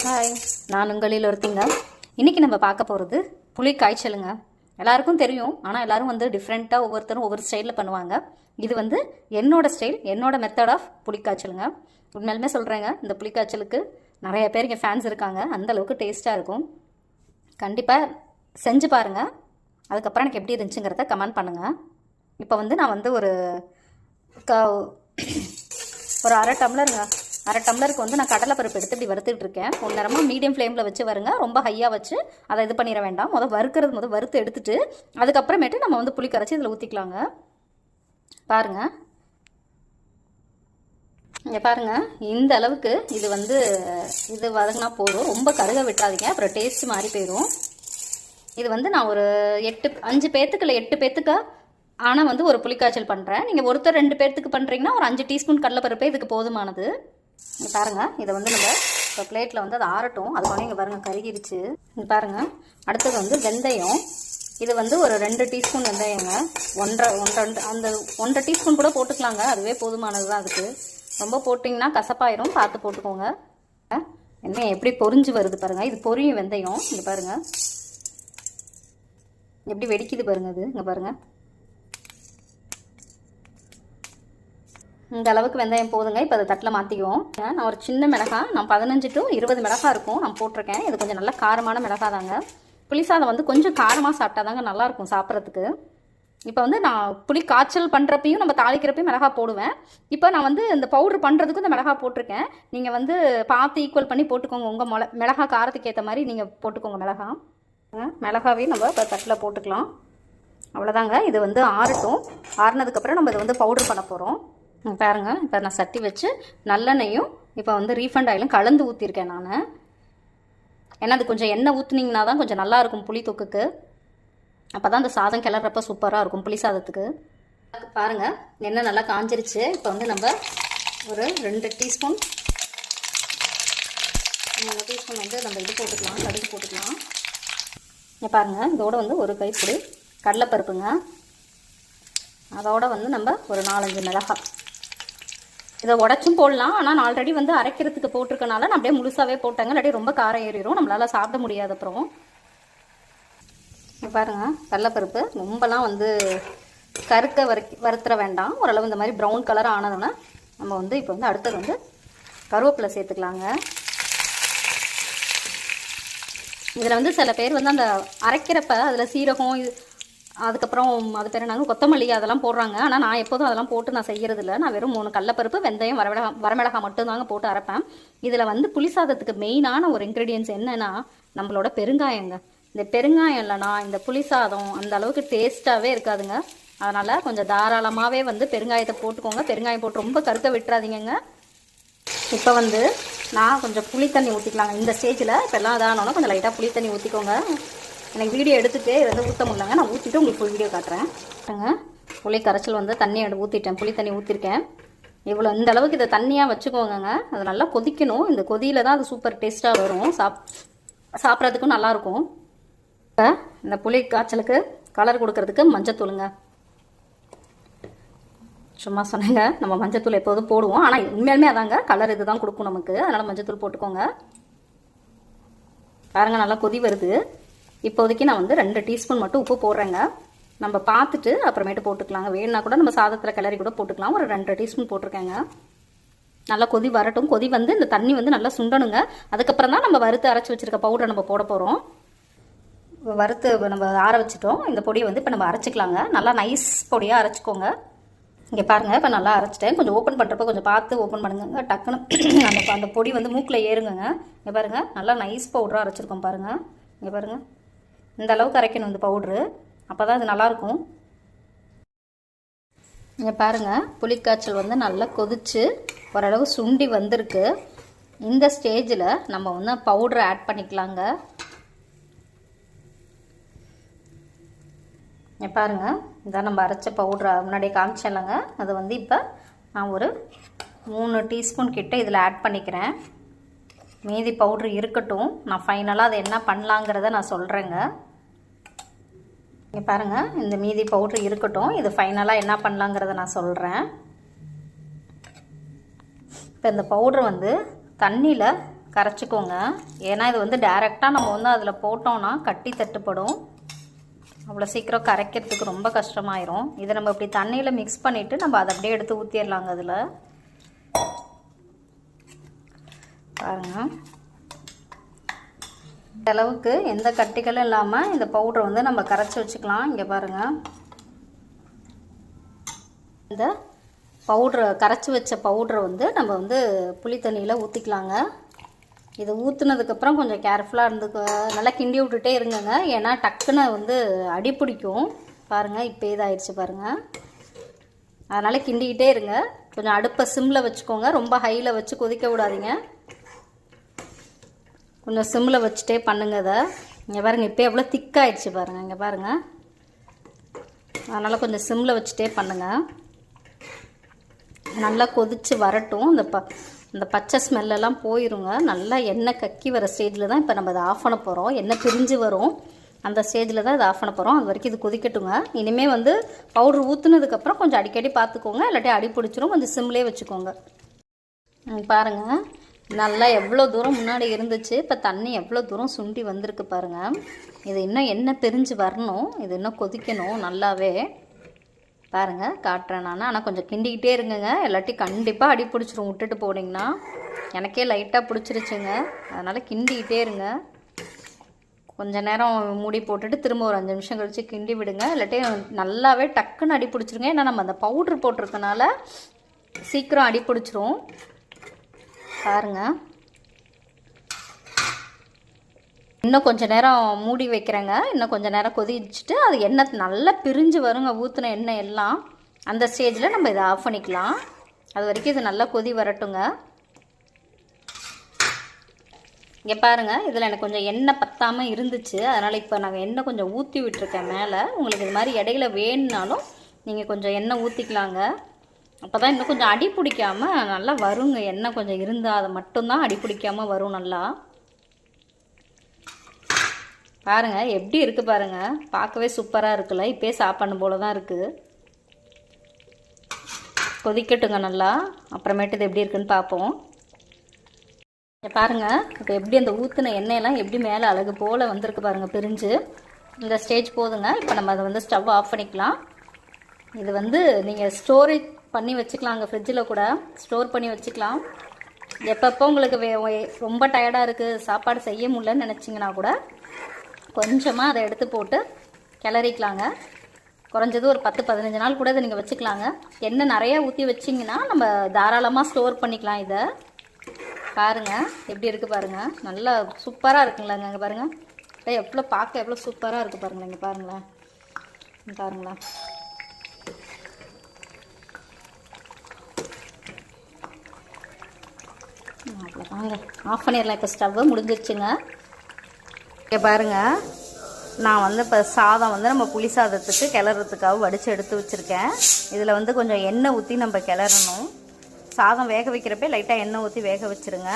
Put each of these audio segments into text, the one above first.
Hi, நான் உங்களில் ஒருத்திங்க. இன்றைக்கி நம்ம பார்க்க போகிறது புளி காய்ச்சலுங்க. எல்லாருக்கும் தெரியும், ஆனால் எல்லோரும் வந்து டிஃப்ரெண்ட்டாக ஒவ்வொருத்தரும் ஒவ்வொரு ஸ்டைலில் பண்ணுவாங்க. இது வந்து என்னோட ஸ்டைல், என்னோட மெத்தட் ஆஃப் புளி காய்ச்சலுங்க. உண்மையிலுமே சொல்கிறேங்க, இந்த புளி காய்ச்சலுக்கு நிறைய பேர் இங்கே ஃபேன்ஸ் இருக்காங்க. அந்தளவுக்கு டேஸ்ட்டாக இருக்கும். கண்டிப்பாக செஞ்சு பாருங்கள். அதுக்கப்புறம் எனக்கு எப்படி இருந்துச்சுங்கிறத கமெண்ட் பண்ணுங்கள். இப்போ வந்து நான் வந்து ஒரு அரை டம்ளருங்க, அரை டம்ளருக்கு வந்து நான் கடலைப்பருப்பு எடுத்து இப்படி வறுத்துட்டு இருக்கேன். ஒரு நேரமாக மீடியம் ஃப்ளேமில் வச்சு வருங்க, ரொம்ப ஹையாக வச்சு அதை இது பண்ணிட வேண்டாம். வறுத்து எடுத்துட்டு அதுக்கப்புறமேட்டு நம்ம வந்து புளி கரைச்சி இதில் ஊற்றிக்கலாங்க. பாருங்கள், இங்கே பாருங்கள், இந்த அளவுக்கு இது வதங்கினா போதும். ரொம்ப கருக விட்டாதீங்க, அப்புறம் டேஸ்ட் மாறி போயிடும். இது வந்து நான் ஒரு 5 பேர்த்துக்கு இல்லை 8 பேர்த்துக்கு ஆனால் வந்து ஒரு புளிக்காய்ச்சல் பண்ணுறேன். நீங்கள் ஒருத்தர் 2 பேர்த்துக்கு பண்ணுறீங்கன்னா ஒரு 5 டீஸ்பூன் கடலைப்பருப்பே இதுக்கு போதுமானது. இங்கே பாருங்கள், இதை வந்து நம்ம இப்போ பிளேட்டில் வந்து அது ஆறட்டும். அது வந்து இங்கே பாருங்கள் கருகிருச்சு. இங்கே பாருங்கள், அடுத்தது வந்து வெந்தயம். இது வந்து ஒரு 2 டீஸ்பூன் வெந்தயங்க. 1.5 டீஸ்பூன் கூட போட்டுக்கலாங்க, அதுவே போதுமானது தான். அதுக்கு ரொம்ப போட்டிங்கன்னா கசப்பாயிரும், பார்த்து போட்டுக்கோங்க. என்ன எப்படி பொரிஞ்சு வருது பாருங்கள், இது பொரியும் வெந்தயம். இங்கே பாருங்கள் எப்படி வெடிக்குது பாருங்கள். அது இங்கே பாருங்கள், இந்த அளவுக்கு வெந்தயம் போதுங்க. இப்போ அதை தட்டில் மாற்றிக்குவோம். நான் ஒரு சின்ன மிளகாய், நான் 15 to 20 மிளகாய் இருக்கும் நான் போட்டிருக்கேன். இது கொஞ்சம் நல்லா காரமான மிளகாய் தாங்க. புளிசாதம் வந்து கொஞ்சம் காரமாக சாப்பிட்டா தாங்க நல்லாயிருக்கும் சாப்பிட்றதுக்கு. இப்போ வந்து நான் புளி காய்ச்சல் பண்ணுறப்பையும் நம்ம தாளிக்கிறப்பையும் மிளகாய் போடுவேன். இப்போ நான் வந்து இந்த பவுட்ரு பண்ணுறதுக்கும் இந்த மிளகாய் போட்டிருக்கேன். நீங்கள் வந்து பார்த்து ஈக்குவல் பண்ணி போட்டுக்கோங்க. உங்கள் மிளகாய் காரத்துக்கு ஏற்ற மாதிரி நீங்கள் போட்டுக்கோங்க. மிளகாவையும் நம்ம இப்போ தட்டில் போட்டுக்கலாம். அவ்வளோதாங்க. இது வந்து ஆறட்டும். ஆறினதுக்கப்புறம் நம்ம இதை வந்து பவுட்ரு பண்ண போகிறோம். பாருங்கள், இப்போ நான் சட்டி வச்சு நல்லெண்ணெயும் இப்போ வந்து ரீஃபண்ட் ஆயிலும் கலந்து ஊற்றிருக்கேன் நான். ஏன்னா அது கொஞ்சம் எண்ணெய் ஊற்றுனீங்கன்னா தான் கொஞ்சம் நல்லாயிருக்கும் புளி தொக்குக்கு. அப்போ தான் அந்த சாதம் கிளறப்ப சூப்பராக இருக்கும் புளி சாதத்துக்கு. பாருங்கள், எண்ணெய் நல்லா காஞ்சிருச்சு. இப்போ வந்து நம்ம ஒரு 2 டீஸ்பூன் 3 டீஸ்பூன் வந்து நம்ம இது போட்டுக்கலாம், கடுகு போட்டுக்கலாம். இங்கே பாருங்கள், இதோட வந்து ஒரு கைப்பிடி கடலைப்பருப்புங்க. அதோட வந்து நம்ம ஒரு 4-5 மிளகாய். இதை உடச்சும் போடலாம், ஆனால் நான் ஆல்ரெடி வந்து அரைக்கிறதுக்கு போட்டிருக்கனால நான் அப்படியே முழுசாகவே போட்டாங்க. இல்லாட்டி ரொம்ப காரம் ஏறிடும், நம்மளால் சாப்பிட முடியாது. அப்புறம் பாருங்கள், கடலைப்பருப்பு ரொம்பலாம் வந்து கருக்க வறுத்துற வேண்டாம். ஓரளவு இந்த மாதிரி ப்ரௌன் கலர் ஆனதுன்னா நம்ம வந்து இப்போ வந்து அடுத்தது வந்து கருவேப்பிலை சேர்த்துக்கலாங்க. இதில் வந்து சில பேர் வந்து அந்த அரைக்கிறப்ப அதில் சீரகம் அதுக்கப்புறம் அது பேர் நாங்கள் கொத்தமல்லி அதெல்லாம் போடுறாங்க. ஆனால் நான் எப்போதும் அதெல்லாம் போட்டு நான் செய்கிறதில்ல. நான் வெறும் 3 கடலைப்பருப்பு, வெந்தயம், வரமிளகாய் மட்டும்தாங்க போட்டு அரைப்பேன். இதில் வந்து புளிசாதத்துக்கு மெயினான ஒரு இன்க்ரீடியன்ஸ் என்னென்னா நம்மளோட பெருங்காயங்க. இந்த பெருங்காயம் இல்லைனா இந்த புளிசாதம் அந்த அளவுக்கு டேஸ்ட்டாகவே இருக்காதுங்க. அதனால் கொஞ்சம் தாராளமாகவே வந்து பெருங்காயத்தை போட்டுக்கோங்க. பெருங்காயம் போட்டு ரொம்ப கருக்க விட்டுறாதீங்க. இப்போ வந்து நான் கொஞ்சம் புளி தண்ணி ஊற்றிக்கலாங்க இந்த ஸ்டேஜில். இப்போ எல்லாம் இதானோன்னா கொஞ்சம் லைட்டாக புளி தண்ணி ஊற்றிக்கோங்க. எனக்கு வீடியோ எடுத்துகிட்டே இருந்து ஊற்ற முடியலங்க, நான் ஊற்றிட்டு உங்களுக்கு ஃபுல் வீடியோ காட்டுறேன். புளி கரைச்சல் வந்து தண்ணி ஊற்றிட்டேன், புளி தண்ணி ஊற்றிருக்கேன். இவ்வளோ இந்த அளவுக்கு இதை தண்ணியாக வச்சுக்கோங்க. அது நல்லா கொதிக்கணும். இந்த கொதியில் தான் அது சூப்பர் டேஸ்ட்டாக வரும், சாப்பிட்றதுக்கும் நல்லாயிருக்கும். இப்போ இந்த புளி காய்ச்சலுக்கு கலர் கொடுக்கறதுக்கு மஞ்சத்தூளுங்க. சும்மா சொன்னேங்க, நம்ம மஞ்சத்தூள் எப்போதும் போடுவோம், ஆனால் உண்மையாலுமே அதாங்க கலர் இது தான் கொடுக்கும் நமக்கு. அதனால் மஞ்சத்தூள் போட்டுக்கோங்க. பாருங்கள், நல்லா கொதி வருது. இப்போதைக்கு நான் வந்து 2 டீஸ்பூன் மட்டும் உப்பு போடுறேங்க. நம்ம பார்த்துட்டு அப்புறமேட்டு போட்டுக்கலாங்க. வேணுன்னா கூட நம்ம சாதத்தில் கிளறி கூட போட்டுக்கலாம். ஒரு 2 டீஸ்பூன் போட்டிருக்கேங்க. நல்லா கொதி வரட்டும். கொதி வந்து இந்த தண்ணி வந்து நல்லா சுண்டணுங்க. அதுக்கப்புறம் தான் நம்ம வறுத்து அரைச்சி வச்சுருக்க பவுடரை நம்ம போட போகிறோம். வறுத்து நம்ம ஆற வச்சுட்டோம். இந்த பொடியை வந்து இப்போ நம்ம அரைச்சிக்கலாங்க. நல்லா நைஸ் பொடியாக அரைச்சிக்கோங்க. இங்கே பாருங்கள், இப்போ நல்லா அரைச்சிட்டேன். கொஞ்சம் ஓப்பன் பண்ணுறப்ப கொஞ்சம் பார்த்து ஓப்பன் பண்ணுங்க. டக்குன்னு அந்த பொடி வந்து மூக்கில் ஏறுங்க. இங்கே பாருங்கள், நல்லா நைஸ் பவுடராக அரைச்சிருக்கோம் பாருங்கள். இங்கே பாருங்கள், இந்த அளவுக்கு அரைக்கணும் இந்த பவுட்ரு, அப்போ தான் அது நல்லாயிருக்கும். இங்கே பாருங்கள், புளிக்காய்ச்சல் வந்து நல்லா கொதித்து ஓரளவு சுண்டி வந்திருக்கு. இந்த ஸ்டேஜில் நம்ம வந்து பவுட்ரு ஆட் பண்ணிக்கலாங்க. இங்கே பாருங்கள், இதான் நம்ம அரைச்ச பவுட்ரு முன்னாடியே காமிச்சிடலாங்க. அது வந்து இப்போ நான் ஒரு 3 டீஸ்பூன் கிட்ட இதில் ஆட் பண்ணிக்கிறேன். மீதி பவுட்ரு இருக்கட்டும், நான் ஃபைனலாக அதை என்ன பண்ணலாங்கிறத நான் சொல்கிறேங்க. இங்கே பாருங்கள், இந்த மீதி பவுட்ரு இருக்கட்டும், இது ஃபைனலாக என்ன பண்ணலாங்கிறத நான் சொல்கிறேன். இப்போ இந்த பவுட்ரு வந்து தண்ணியில் கரைச்சிக்கோங்க. ஏன்னா இது வந்து டைரெக்டாக நம்ம வந்து அதில் போட்டோம்னா கட்டி தட்டுப்படும். அவ்வளோ சீக்கிரம் கரைக்கிறதுக்கு ரொம்ப கஷ்டமாயிரும். இதை நம்ம இப்படி தண்ணியில் மிக்ஸ் பண்ணிவிட்டு நம்ம அதை அப்படியே எடுத்து ஊற்றிடலாங்க. அதில் பாருங்கள், இந்த அளவுக்கு எந்த கட்டிகளும் இல்லாமல் இந்த பவுடரை வந்து நம்ம கரைச்சி வச்சுக்கலாம். இங்கே பாருங்கள், இந்த பவுட்ரு கரைச்சி வச்ச பவுட்ரை வந்து நம்ம வந்து புளி தண்ணியில் ஊற்றிக்கலாங்க. இது ஊற்றுனதுக்கப்புறம் கொஞ்சம் கேர்ஃபுல்லாக இருந்து நல்லா கிண்டி விட்டுட்டே இருங்கங்க. ஏன்னா டக்குன்னு வந்து அடி பிடிக்கும். பாருங்கள், இப்போ இதாகிடுச்சு பாருங்கள். அதனால் கிண்டிக்கிட்டே இருங்க. கொஞ்சம் அடுப்பை சிம்மில் வச்சுக்கோங்க. ரொம்ப ஹையில் வச்சு கொதிக்க விடாதீங்க. கொஞ்சம் சிம்மில் வச்சுட்டே பண்ணுங்க. இதை இங்கே பாருங்கள், இப்போ எவ்வளோ திக்காகிடுச்சு பாருங்கள். இங்கே பாருங்கள், அதனால் கொஞ்சம் சிம்மில் வச்சுட்டே பண்ணுங்கள். நல்லா கொதித்து வரட்டும். இந்த பச்சை ஸ்மெல்லெல்லாம் போயிருங்க. நல்லா எண்ணெய் கக்கி வர ஸ்டேஜில் தான் இப்போ நம்ம அதை ஆஃப் பண்ண போகிறோம். எண்ணெய் பிரிஞ்சு வரும், அந்த ஸ்டேஜில் தான் இதை ஆஃப் பண்ண போகிறோம். அது வரைக்கும் இது கொதிக்கட்டுங்க. இனிமேல் வந்து பவுட்ரு ஊற்றுனதுக்கப்புறம் கொஞ்சம் அடிக்கடி பார்த்துக்கோங்க, இல்லாட்டி அடி பிடிச்சிரும். கொஞ்சம் சிம்லேயே வச்சுக்கோங்க. பாருங்கள், நல்லா எவ்வளோ தூரம் முன்னாடி இருந்துச்சு, இப்போ தண்ணி எவ்வளோ தூரம் சுண்டி வந்திருக்கு பாருங்கள். இது இன்னும் எண்ணெய் பிரிஞ்சு வரணும். இது இன்னும் கொதிக்கணும் நல்லாவே. பாருங்கள், காட்டுறேன் நான். ஆனால் கொஞ்சம் கிண்டிக்கிட்டே இருங்குங்க, இல்லாட்டி கண்டிப்பாக அடி பிடிச்சிரும். விட்டுட்டு போனீங்கன்னா எனக்கே லைட்டாக பிடிச்சிருச்சுங்க. அதனால் கிண்டிக்கிட்டே இருங்க. கொஞ்சம் நேரம் மூடி போட்டுட்டு திரும்ப ஒரு 5 நிமிஷம் கழித்து கிண்டி விடுங்க. இல்லாட்டி நல்லாவே டக்குன்னு அடி பிடிச்சிருங்க. ஏன்னா நம்ம அந்த பவுட்ரு போட்டிருக்கனால சீக்கிரம் அடி பிடிச்சிரும். பாருங்கள், இன்னும் கொஞ்சம் நேரம் மூடி வைக்கிறேங்க. இன்னும் கொஞ்சம் நேரம் கொதிச்சுட்டு அது எண்ணெய் நல்லா பிரிஞ்சு வருங்க, ஊற்றின எண்ணெய் எல்லாம். அந்த ஸ்டேஜில் நம்ம இதை ஆஃப் பண்ணிக்கலாம். அது வரைக்கும் இது நல்லா கொதி வரட்டுங்க. இங்கே பாருங்கள், இதில் எனக்கு கொஞ்சம் எண்ணெய் பத்தாமல் இருந்துச்சு. அதனால் இப்போ நாங்கள் எண்ணெய் கொஞ்சம் ஊற்றி விட்டுருக்கேன் மேலே. உங்களுக்கு இது மாதிரி இடையில வேணுனாலும் நீங்கள் கொஞ்சம் எண்ணெய் ஊற்றிக்கலாங்க. அப்போ தான் இன்னும் கொஞ்சம் அடி பிடிக்காமல் நல்லா வருங்க. எண்ணெய் கொஞ்சம் இருந்தால் அதை மட்டும்தான் அடி பிடிக்காமல் வரும் நல்லா. பாருங்கள், எப்படி இருக்குது பாருங்கள். பார்க்கவே சூப்பராக இருக்குல்ல. இப்போயே சாப்பாடு போல தான் இருக்குது. கொதிக்கட்டுங்க நல்லா, அப்புறமேட்டு இது எப்படி இருக்குன்னு பார்ப்போம். பாருங்கள், இப்போ எப்படி அந்த ஊற்றின எண்ணெயெல்லாம் எப்படி மேலே அழகு போல் வந்திருக்கு பாருங்கள், பிரிஞ்சு. இந்த ஸ்டேஜ் போதுங்க. இப்போ நம்ம அதை வந்து ஸ்டவ் ஆஃப் பண்ணிக்கலாம். இது வந்து நீங்கள் ஸ்டோரேஜ் பண்ணி வச்சுக்கலாங்க. ஃப்ரிட்ஜில் கூட ஸ்டோர் பண்ணி வச்சுக்கலாம். எப்பப்போ உங்களுக்கு ரொம்ப டயர்டாக இருக்குது, சாப்பாடு செய்ய முடியலன்னு நினச்சிங்கன்னா கூட கொஞ்சமாக அதை எடுத்து போட்டு கிளறிக்கலாங்க. குறைஞ்சது ஒரு 10-15 நாள் கூட இதை நீங்கள் வச்சுக்கலாங்க. எண்ணெய் நிறையா ஊற்றி வச்சிங்கன்னா நம்ம தாராளமாக ஸ்டோர் பண்ணிக்கலாம். இதை பாருங்கள், எப்படி இருக்குது பாருங்கள். நல்லா சூப்பராக இருக்குங்களாங்க. இங்கே பாருங்கள், எவ்வளோ பார்க்க எவ்வளோ சூப்பராக இருக்குது பாருங்களேன். இங்கே பாருங்களேன், பாருங்களேன். அவ்வளோதாங்க, ஆஃப் பண்ணிடலாம். இப்போ ஸ்டவ்வை முடிஞ்சிருச்சுங்க. இங்கே பாருங்கள், நான் வந்து இப்போ சாதம் வந்து நம்ம புளி சாதத்துக்கு கிளறதுக்காக வடித்து எடுத்து வச்சுருக்கேன். இதில் வந்து கொஞ்சம் எண்ணெய் ஊற்றி நம்ம கிளறணும். சாதம் வேக வைக்கிறப்ப லைட்டாக எண்ணெய் ஊற்றி வேக வச்சுருங்க.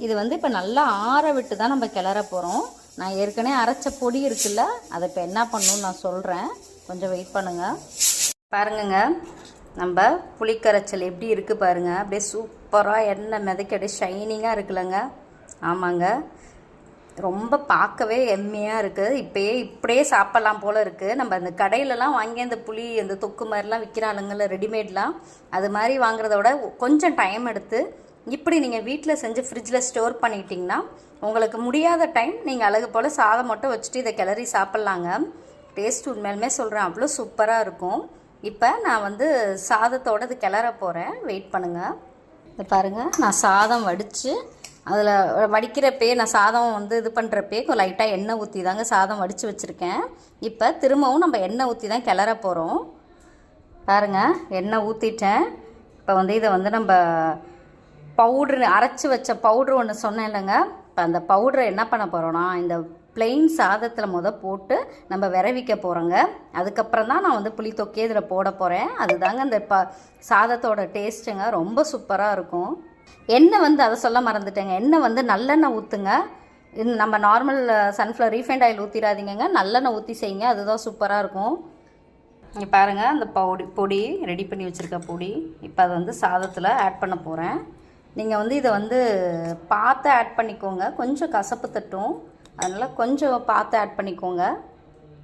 இது வந்து இப்போ நல்லா ஆற விட்டு தான் நம்ம கிளற போகிறோம். நான் ஏற்கனவே அரைச்ச பொடி இருக்குல்ல, அதை இப்போ என்ன பண்ணணும்னு நான் சொல்கிறேன். கொஞ்சம் வெயிட் பண்ணுங்கள். பாருங்கங்க, நம்ம புளிக்கரைச்சல் எப்படி இருக்குது பாருங்கள். அப்படியே சூப்பராக எண்ணெய் மிதக்கி அப்படியே ஷைனிங்காக இருக்குல்லங்க. ஆமாங்க, ரொம்ப பார்க்கவே எம்மையாக இருக்குது. இப்படியே சாப்பிட்லாம் போல் இருக்குது. நம்ம அந்த கடையிலலாம் வாங்கி அந்த புளி அந்த தொக்கு மாதிரிலாம் விற்கிறாளுங்கள ரெடிமேட்லாம், அது மாதிரி வாங்குறத விட கொஞ்சம் டைம் எடுத்து இப்படி நீங்கள் வீட்டில் செஞ்சு ஃப்ரிட்ஜில் ஸ்டோர் பண்ணிக்கிட்டிங்கன்னா உங்களுக்கு முடியாத டைம் நீங்கள் அழகு போல் சாதம் மட்டும் வச்சுட்டு இதை கிளறி சாப்பிட்லாங்க. டேஸ்ட் உண்மையிலுமே சொல்கிறேன், அவ்வளோ சூப்பராக இருக்கும். இப்போ நான் வந்து சாதத்தோடு இது கிளற போகிறேன். வெயிட் பண்ணுங்கள். இது பாருங்கள், நான் சாதம் வடித்து அதில் வடிக்கிறப்பே நான் சாதம் வந்து இது பண்ணுறப்பே லைட்டாக எண்ணெய் ஊற்றி தாங்க சாதம் வடித்து வச்சுருக்கேன். இப்போ திரும்பவும் நம்ம எண்ணெய் ஊற்றி தான் கிளற போகிறோம். பாருங்கள், எண்ணெய் ஊற்றிட்டேன். இப்போ வந்து இதை வந்து நம்ம பவுட்ரு அரைச்சி வச்ச பவுட்ரு ஒன்று சொன்னேன் இல்லைங்க. இப்போ அந்த பவுட்ரை என்ன பண்ண போகிறோன்னா இந்த பிளெயின் சாதத்தில் போட்டு நம்ம விரவிக்க போகிறோங்க. அதுக்கப்புறம் தான் நான் வந்து புளி தொக்கே இதில் போட போகிறேன். அதுதாங்க இந்த சாதத்தோட டேஸ்ட்டுங்க, ரொம்ப சூப்பராக இருக்கும். எண்ணெய் வந்து அதை சொல்ல மறந்துட்டேங்க. எண்ணெய் வந்து நல்லெண்ணெய் ஊற்றுங்க. இது நம்ம நார்மல் சன்ஃப்ளவர் ரீஃபைண்ட் ஆயில் ஊற்றிடாதீங்க, நல்லெண்ணெய் ஊற்றி செய்யுங்க, அதுதான் சூப்பராக இருக்கும். இங்கே பாருங்கள், அந்த பொடி ரெடி பண்ணி வச்சுருக்க பொடி இப்போ அதை வந்து சாதத்தில் ஆட் பண்ண போகிறேன். நீங்கள் வந்து இதை வந்து பார்த்து ஆட் பண்ணிக்கோங்க. கொஞ்சம் கசப்பு தட்டும், அதனால் கொஞ்சம் பார்த்து ஆட் பண்ணிக்கோங்க.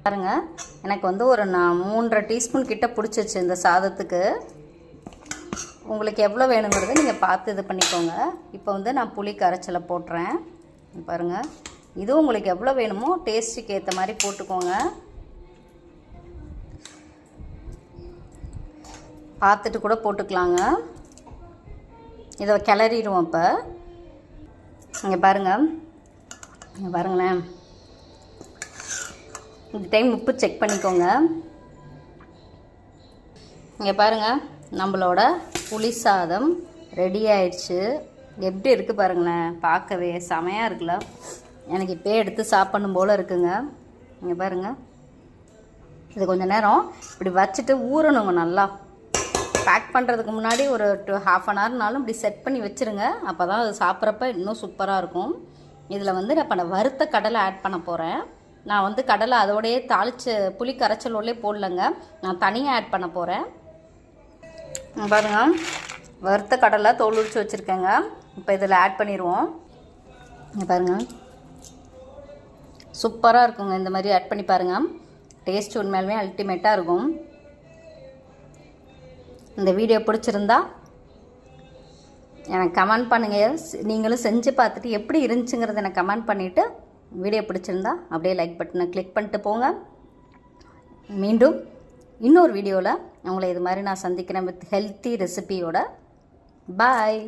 பாருங்கள், எனக்கு வந்து ஒரு 3.5 டீஸ்பூன் கிட்ட பிடிச்சிச்சு இந்த சாதத்துக்கு. உங்களுக்கு எவ்வளோ வேணுங்கிறத நீங்கள் பார்த்து இது பண்ணிக்கோங்க. இப்போ வந்து நான் புளி கரைச்சலை போட்டுறேன். பாருங்கள், இதுவும் உங்களுக்கு எவ்வளோ வேணுமோ டேஸ்ட்டுக்கு ஏற்ற மாதிரி போட்டுக்கோங்க. பார்த்துட்டு கூட போட்டுக்கலாங்க. இதை கிளறிடுவோம். இப்போ இங்கே பாருங்களேன், இந்த டைம் உப்பு செக் பண்ணிக்கோங்க. இங்கே பாருங்கள், நம்மளோட புளி சாதம் ரெடி ஆயிடுச்சு. எப்படி இருக்குது பாருங்களேன், பார்க்கவே செமையாக இருக்குல்ல. எனக்கு இப்போ எடுத்து சாப்பிடணும் போல் இருக்குங்க. இங்கே பாருங்கள், இது கொஞ்சம் நேரம் இப்படி வச்சுட்டு ஊறணுங்க. நல்லா பேக் பண்ணுறதுக்கு முன்னாடி ஒரு 1/2 அன் ஹவர்னாலும் இப்படி செட் பண்ணி வச்சுருங்க. அப்போ தான் அது சாப்பிட்றப்ப இன்னும் சூப்பராக இருக்கும். இதில் வந்து நான் வறுத்த கடலை ஆட் பண்ண போகிறேன். நான் வந்து கடலை அதோடையே தாளித்து புளி கரைச்சலோடே போடலைங்க, நான் தனியாக ஆட் பண்ண போகிறேன். பாருங்கள், வறுத்த கடலை தோல் உரித்து வச்சுருக்கேங்க. இப்போ இதில் ஆட் பண்ணிடுவோம். இங்கே பாருங்கள், சூப்பராக இருக்குங்க. இந்த மாதிரி ஆட் பண்ணி பாருங்கள், டேஸ்ட் உண்மையாலுமே அல்டிமேட்டாக இருக்கும். இந்த வீடியோ பிடிச்சிருந்தா எனக்கு கமெண்ட் பண்ணுங்கள். நீங்களும் செஞ்சு பார்த்துட்டு எப்படி இருந்துச்சுங்கிறத எனக்கு கமெண்ட் பண்ணிவிட்டு, வீடியோ பிடிச்சிருந்தா அப்படியே லைக் பட்டனை கிளிக் பண்ணிட்டு போங்க. மீண்டும் இன்னொரு வீடியோவில் உங்களை இது மாதிரி நான் சந்திக்கிறேன் வித் ஹெல்த்தி ரெசிபியோட. பாய்.